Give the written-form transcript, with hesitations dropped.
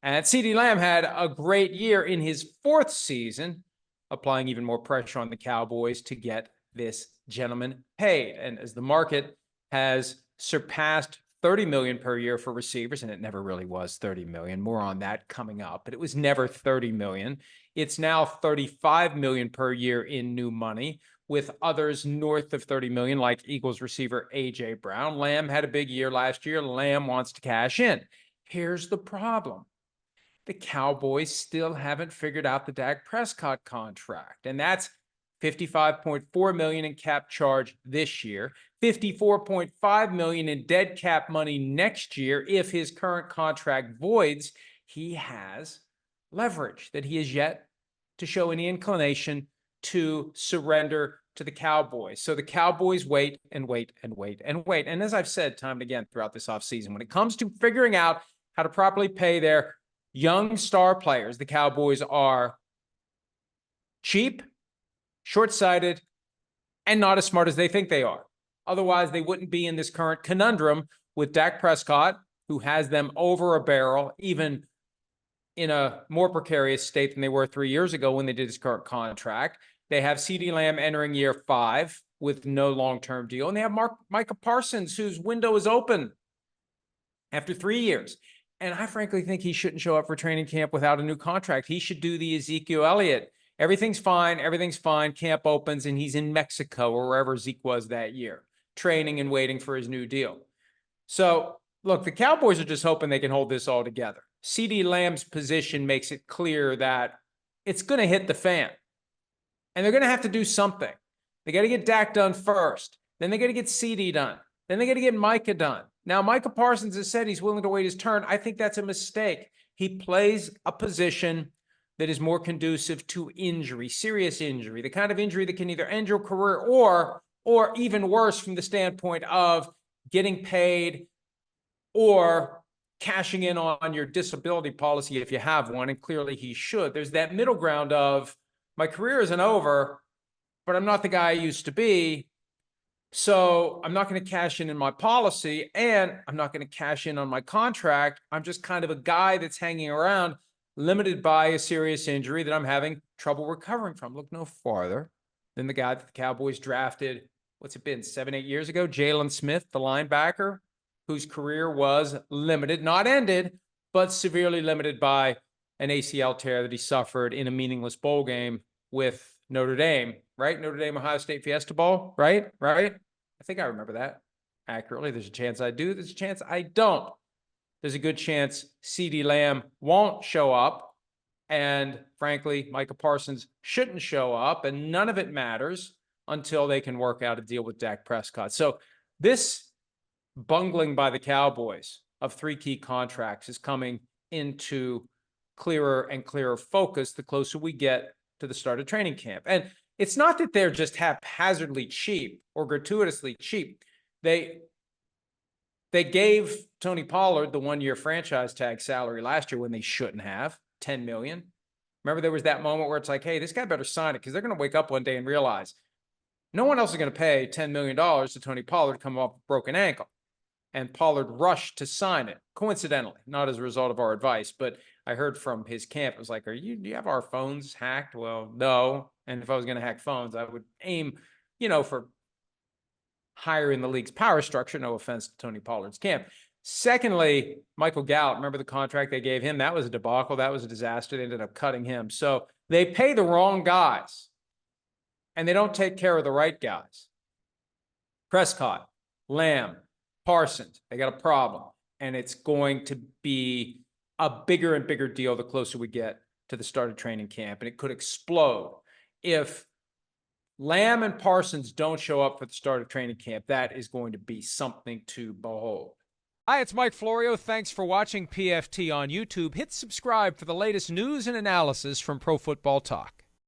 And Ceedee Lamb had a great year in his fourth season, applying even more pressure on the Cowboys to get this gentleman paid. And as the market has surpassed 30 million per year for receivers, and it never really was 30 million, more on that coming up, but it was never 30 million. It's now 35 million per year in new money, with others north of 30 million, like Eagles receiver A.J. Brown. Lamb had a big year last year. Lamb wants to cash in. Here's the problem. The Cowboys still haven't figured out the Dak Prescott contract, and that's $55.4 million in cap charge this year, $54.5 million in dead cap money next year. If his current contract voids, he has leverage that he has yet to show any inclination to surrender to the Cowboys. So the Cowboys wait and wait and wait and wait. And as I've said time and again throughout this offseason, when it comes to figuring out how to properly pay their young star players, the Cowboys are cheap, short-sighted, and not as smart as they think they are. Otherwise, they wouldn't be in this current conundrum with Dak Prescott, who has them over a barrel, even in a more precarious state than they were 3 years ago when they did his current contract. They have Ceedee Lamb entering year 5 with no long-term deal. And they have Micah Parsons, whose window is open after 3 years. And I frankly think he shouldn't show up for training camp without a new contract. He should do the Ezekiel Elliott. Everything's fine. Camp opens, and he's in Mexico or wherever Zeke was that year, training and waiting for his new deal. So, look, the Cowboys are just hoping they can hold this all together. Ceedee Lamb's position makes it clear that it's going to hit the fan. And they're going to have to do something. They got to get Dak done first. Then they got to get Ceedee done. Then they got to get Micah done. Now, Micah Parsons has said he's willing to wait his turn. I think that's a mistake. He plays a position that is more conducive to injury, serious injury, the kind of injury that can either end your career or even worse from the standpoint of getting paid or cashing in on your disability policy if you have one, and clearly he should. There's that middle ground of, my career isn't over, but I'm not the guy I used to be, so I'm not going to cash in my policy, and I'm not going to cash in on my contract. I'm just kind of a guy that's hanging around, limited by a serious injury that I'm having trouble recovering from. Look no farther than the guy that the Cowboys drafted, what's it been, 7-8 years ago, Jalen Smith, the linebacker, whose career was limited, not ended, but severely limited by an ACL tear that he suffered in a meaningless bowl game with Notre Dame, right? Notre Dame, Ohio State Fiesta Bowl, right? I think I remember that accurately. There's a chance I do. There's a chance I don't. There's a good chance Ceedee Lamb won't show up. And frankly, Micah Parsons shouldn't show up. And none of it matters until they can work out a deal with Dak Prescott. So this bungling by the Cowboys of 3 key contracts is coming into clearer and clearer focus the closer we get to the start of training camp. And it's not that they're just haphazardly cheap or gratuitously cheap. They gave Tony Pollard the 1-year franchise tag salary last year when they shouldn't have, $10 million. Remember, there was that moment where it's like, hey, this guy better sign it, because they're going to wake up one day and realize no one else is going to pay $10 million to Tony Pollard to come off a broken ankle. And Pollard rushed to sign it, coincidentally, not as a result of our advice, but I heard from his camp, it was like, do you have our phones hacked? Well, no. And if I was going to hack phones, I would aim, for higher in the league's power structure. No offense to Tony Pollard's camp. Secondly, Michael Gallup, remember the contract they gave him? That was a debacle. That was a disaster. They ended up cutting him. So they pay the wrong guys, and they don't take care of the right guys. Prescott, Lamb, Parsons, they got a problem. And it's going to be a bigger and bigger deal the closer we get to the start of training camp. And it could explode if Lamb and Parsons don't show up for the start of training camp. That is going to be something to behold. Hi, it's Mike Florio. Thanks for watching PFT on YouTube. Hit subscribe for the latest news and analysis from Pro Football Talk.